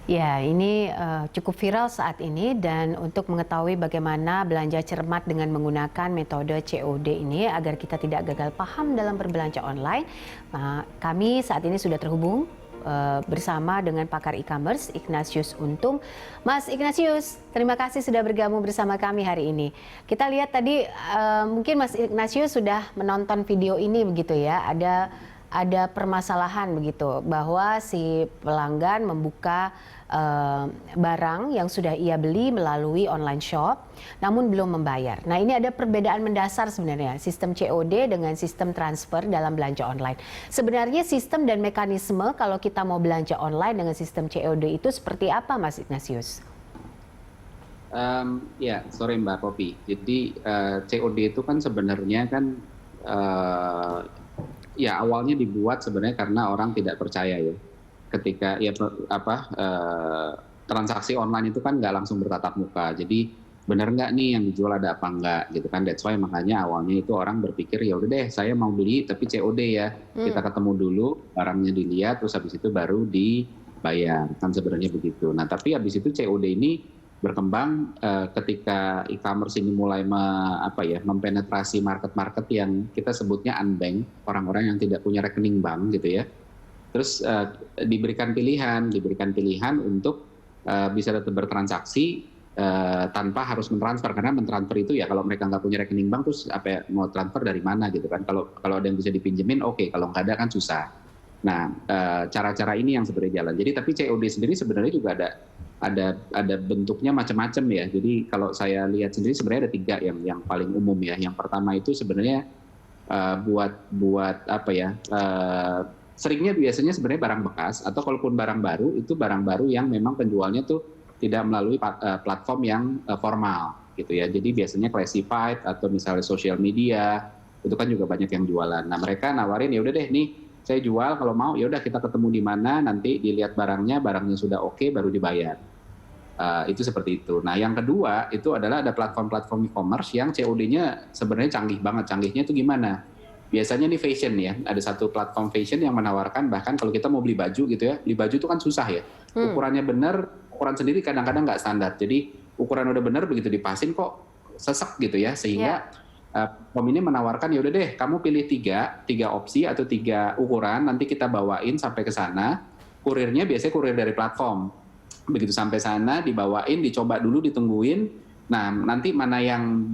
Ya, ini cukup viral saat ini dan untuk mengetahui bagaimana belanja cermat dengan menggunakan metode COD ini agar kita tidak gagal paham dalam berbelanja online, kami saat ini sudah terhubung bersama dengan pakar e-commerce Ignatius Untung. Mas Ignatius, terima kasih sudah bergabung bersama kami hari ini. Kita lihat tadi mungkin Mas Ignatius sudah menonton video ini begitu ya, ada permasalahan begitu bahwa si pelanggan membuka barang yang sudah ia beli melalui online shop namun belum membayar. Nah, ini ada perbedaan mendasar sebenarnya sistem COD dengan sistem transfer dalam belanja online. Sebenarnya sistem dan mekanisme kalau kita mau belanja online dengan sistem COD itu seperti apa, Mas Ignatius? Ya, sorry Mbak Poppy. Jadi COD itu kan sebenarnya kan ya awalnya dibuat sebenarnya karena orang tidak percaya ya. Ketika ya transaksi online itu kan nggak langsung bertatap muka. Jadi benar nggak nih yang dijual ada apa enggak gitu kan. That's why makanya awalnya itu orang berpikir ya udah deh saya mau beli tapi COD ya. Kita ketemu dulu, barangnya dilihat terus habis itu baru dibayar. Kan sebenarnya begitu. Nah, tapi habis itu COD ini berkembang ketika e-commerce ini mulai mempenetrasi market-market yang kita sebutnya unbanked, orang-orang yang tidak punya rekening bank gitu ya. Terus diberikan pilihan untuk bisa tetap bertransaksi tanpa harus mentransfer, karena mentransfer itu ya kalau mereka nggak punya rekening bank terus mau transfer dari mana gitu kan. Kalau ada yang bisa dipinjemin oke, kalau nggak ada kan susah. Nah, cara-cara ini yang sebenarnya jalan. Jadi tapi COD sendiri sebenarnya juga ada bentuknya macam-macam ya. Jadi kalau saya lihat sendiri sebenarnya ada 3 yang paling umum ya. Yang pertama itu sebenarnya seringnya biasanya sebenarnya barang bekas, atau kalaupun barang baru itu barang baru yang memang penjualnya tuh tidak melalui platform yang formal gitu ya. Jadi biasanya classified atau misalnya social media itu kan juga banyak yang jualan. Nah, mereka nawarin ya udah deh nih saya jual, kalau mau ya udah kita ketemu di mana, nanti dilihat barangnya sudah oke baru dibayar. Itu seperti itu. Nah, yang kedua itu adalah ada platform-platform e-commerce yang COD-nya sebenarnya canggih banget. Canggihnya itu gimana? Biasanya nih fashion ya, ada satu platform fashion yang menawarkan bahkan kalau kita mau beli baju gitu ya, beli baju itu kan susah ya. Ukurannya benar, ukuran sendiri kadang-kadang nggak standar. Jadi ukuran udah benar begitu dipasin kok sesek gitu ya, sehingga platform ini menawarkan ya udah deh kamu pilih tiga opsi atau 3 ukuran, nanti kita bawain sampai ke sana. Kurirnya biasanya kurir dari platform. Begitu sampai sana dibawain, dicoba dulu, ditungguin. Nah, nanti mana yang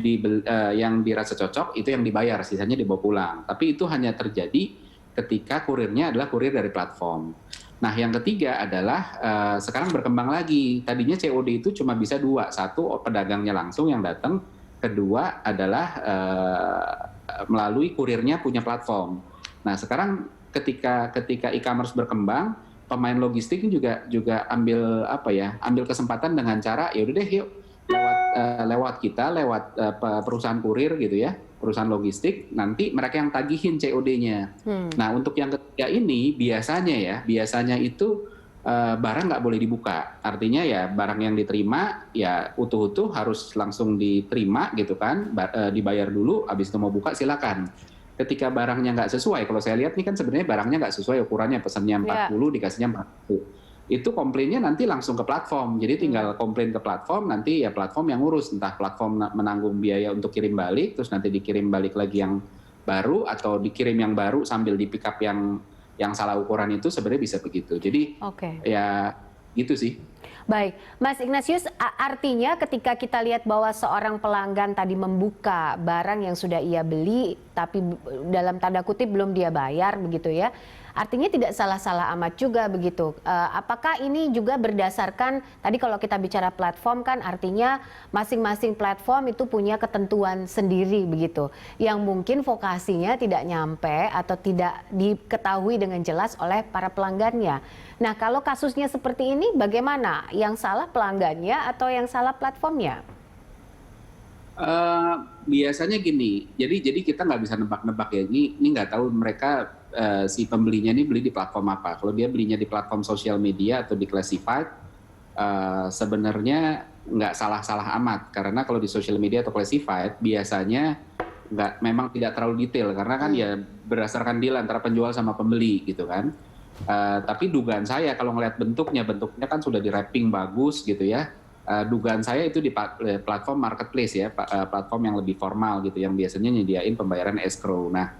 dirasa cocok itu yang dibayar, sisanya dibawa pulang. Tapi itu hanya terjadi ketika kurirnya adalah kurir dari platform. Nah, yang ketiga adalah sekarang berkembang lagi. Tadinya COD itu cuma bisa 2, satu pedagangnya langsung yang datang, kedua adalah melalui kurirnya punya platform. Nah, sekarang ketika e-commerce berkembang, pemain logistik ini juga ambil kesempatan dengan cara ya udah deh yuk lewat perusahaan kurir gitu ya, perusahaan logistik, nanti mereka yang tagihin COD-nya. Nah, untuk yang ketiga ini biasanya itu barang nggak boleh dibuka. Artinya ya barang yang diterima ya utuh-utuh harus langsung diterima gitu kan, dibayar dulu, habis itu mau buka silakan. Ketika barangnya nggak sesuai, kalau saya lihat nih kan sebenarnya barangnya nggak sesuai ukurannya, pesannya 40 dikasihnya 40. Itu komplainnya nanti langsung ke platform. Jadi tinggal komplain ke platform, nanti ya platform yang ngurus, entah platform menanggung biaya untuk kirim balik, terus nanti dikirim balik lagi yang baru, atau dikirim yang baru sambil di pick up yang salah ukuran. Itu sebenarnya bisa begitu. Jadi ya gitu sih. Baik, Mas Ignatius, artinya ketika kita lihat bahwa seorang pelanggan tadi membuka barang yang sudah ia beli, tapi dalam tanda kutip belum dia bayar begitu ya, artinya tidak salah-salah amat juga begitu. Apakah ini juga berdasarkan, tadi kalau kita bicara platform kan artinya masing-masing platform itu punya ketentuan sendiri begitu, yang mungkin vokasinya tidak nyampe atau tidak diketahui dengan jelas oleh para pelanggannya. Nah, kalau kasusnya seperti ini bagaimana? Yang salah pelanggannya atau yang salah platformnya? Biasanya gini, jadi kita nggak bisa nebak-nebak ya. Ini nggak tahu mereka si pembelinya ini beli di platform apa. Kalau dia belinya di platform sosial media atau di classified, sebenarnya nggak salah-salah amat. Karena kalau di social media atau classified biasanya memang tidak terlalu detail, karena kan ya berdasarkan deal antara penjual sama pembeli gitu kan. Tapi dugaan saya kalau ngelihat bentuknya kan sudah di wrapping bagus gitu ya. Dugaan saya itu di platform marketplace ya, platform yang lebih formal gitu, yang biasanya nyediain pembayaran escrow. Nah,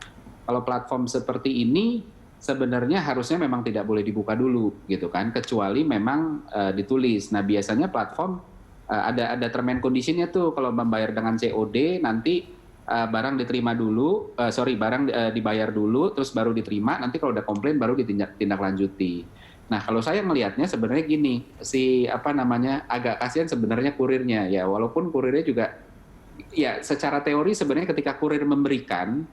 kalau platform seperti ini sebenarnya harusnya memang tidak boleh dibuka dulu gitu kan, kecuali memang ditulis. Nah, biasanya platform ada term and condition-nya tuh, kalau membayar dengan COD nanti barang diterima dulu, barang dibayar dulu, terus baru diterima. Nanti kalau udah komplain baru ditindaklanjuti. Nah, kalau saya melihatnya sebenarnya gini, agak kasihan sebenarnya kurirnya ya, walaupun kurirnya juga ya secara teori sebenarnya ketika kurir memberikan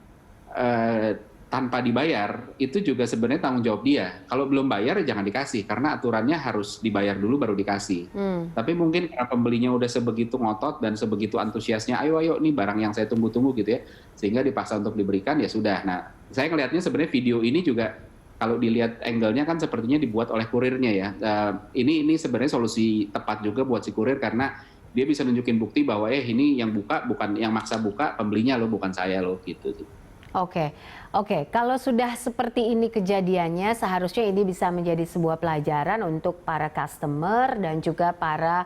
tanpa dibayar itu juga sebenarnya tanggung jawab dia. Kalau belum bayar ya jangan dikasih, karena aturannya harus dibayar dulu baru dikasih. Tapi mungkin karena pembelinya udah sebegitu ngotot dan sebegitu antusiasnya, ayo nih barang yang saya tunggu-tunggu gitu ya, sehingga dipaksa untuk diberikan, ya sudah. Nah, saya ngelihatnya sebenarnya video ini juga kalau dilihat angle-nya kan sepertinya dibuat oleh kurirnya ya. Ini sebenarnya solusi tepat juga buat si kurir, karena dia bisa nunjukin bukti bahwa ini yang buka, bukan yang maksa buka, pembelinya loh, bukan saya loh gitu. Oke. Kalau sudah seperti ini kejadiannya, seharusnya ini bisa menjadi sebuah pelajaran untuk para customer dan juga para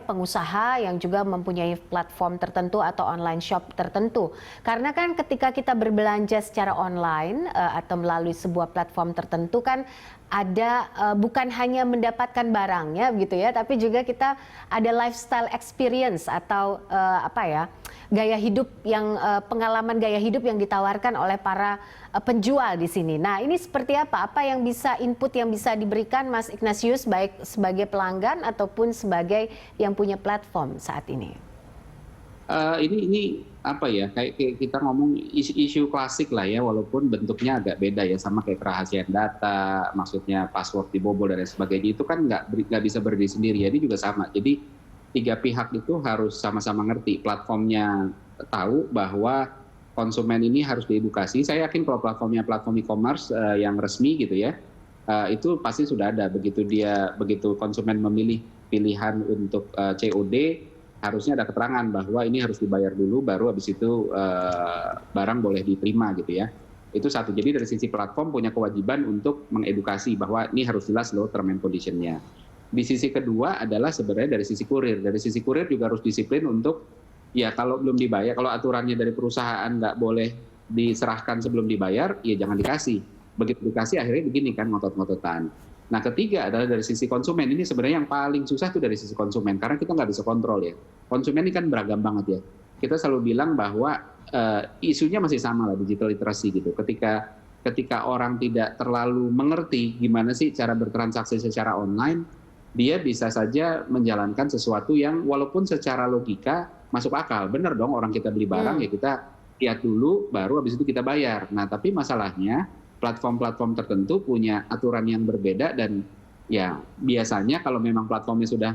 pengusaha yang juga mempunyai platform tertentu atau online shop tertentu. Karena kan ketika kita berbelanja secara online atau melalui sebuah platform tertentu kan ada bukan hanya mendapatkan barangnya gitu ya, tapi juga kita ada lifestyle experience atau gaya hidup yang pengalaman gaya hidup yang ditawarkan oleh para penjual di sini. Nah, ini seperti apa? Apa yang bisa input yang bisa diberikan Mas Ignatius baik sebagai pelanggan ataupun sebagai yang punya platform saat ini? Ini apa ya, kayak kita ngomong isu klasik lah ya, walaupun bentuknya agak beda ya, sama kayak kerahasiaan data, maksudnya password dibobol dan lain sebagainya, itu kan nggak bisa berdiri sendiri. Jadi juga sama. Jadi tiga pihak itu harus sama-sama ngerti, platformnya tahu bahwa konsumen ini harus diedukasi. Saya yakin kalau platformnya platform e-commerce yang resmi gitu ya, itu pasti sudah ada. Begitu konsumen memilih pilihan untuk COD, harusnya ada keterangan bahwa ini harus dibayar dulu, baru habis itu barang boleh diterima gitu ya. Itu satu. Jadi dari sisi platform punya kewajiban untuk mengedukasi bahwa ini harus jelas loh term and condition-nya. Di sisi kedua adalah sebenarnya dari sisi kurir. Dari sisi kurir juga harus disiplin untuk, ya kalau belum dibayar, kalau aturannya dari perusahaan nggak boleh diserahkan sebelum dibayar, ya jangan dikasih. Begitu dikasih akhirnya begini kan, ngotot-ngototan. Nah, ketiga adalah dari sisi konsumen. Ini sebenarnya yang paling susah tuh dari sisi konsumen, karena kita nggak bisa kontrol ya. Konsumen ini kan beragam banget ya. Kita selalu bilang bahwa isunya masih sama lah, digital literacy gitu. Ketika orang tidak terlalu mengerti gimana sih cara bertransaksi secara online, dia bisa saja menjalankan sesuatu yang walaupun secara logika masuk akal. Benar dong, orang kita beli barang ya kita lihat dulu, baru habis itu kita bayar. Nah, tapi masalahnya platform-platform tertentu punya aturan yang berbeda, dan ya biasanya kalau memang platformnya sudah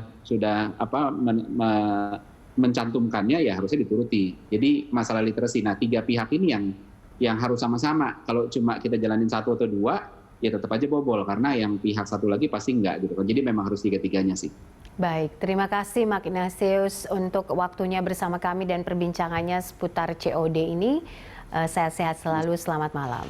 mencantumkannya, ya harusnya dituruti. Jadi masalah literasi. Nah, tiga pihak ini yang harus sama-sama. Kalau cuma kita jalanin satu atau dua, ya tetap aja bobol, karena yang pihak satu lagi pasti enggak gitu kan. Jadi memang harus tiga-tiganya sih. Baik, terima kasih Mas Ignatius untuk waktunya bersama kami dan perbincangannya seputar COD ini. Sehat-sehat selalu, selamat malam.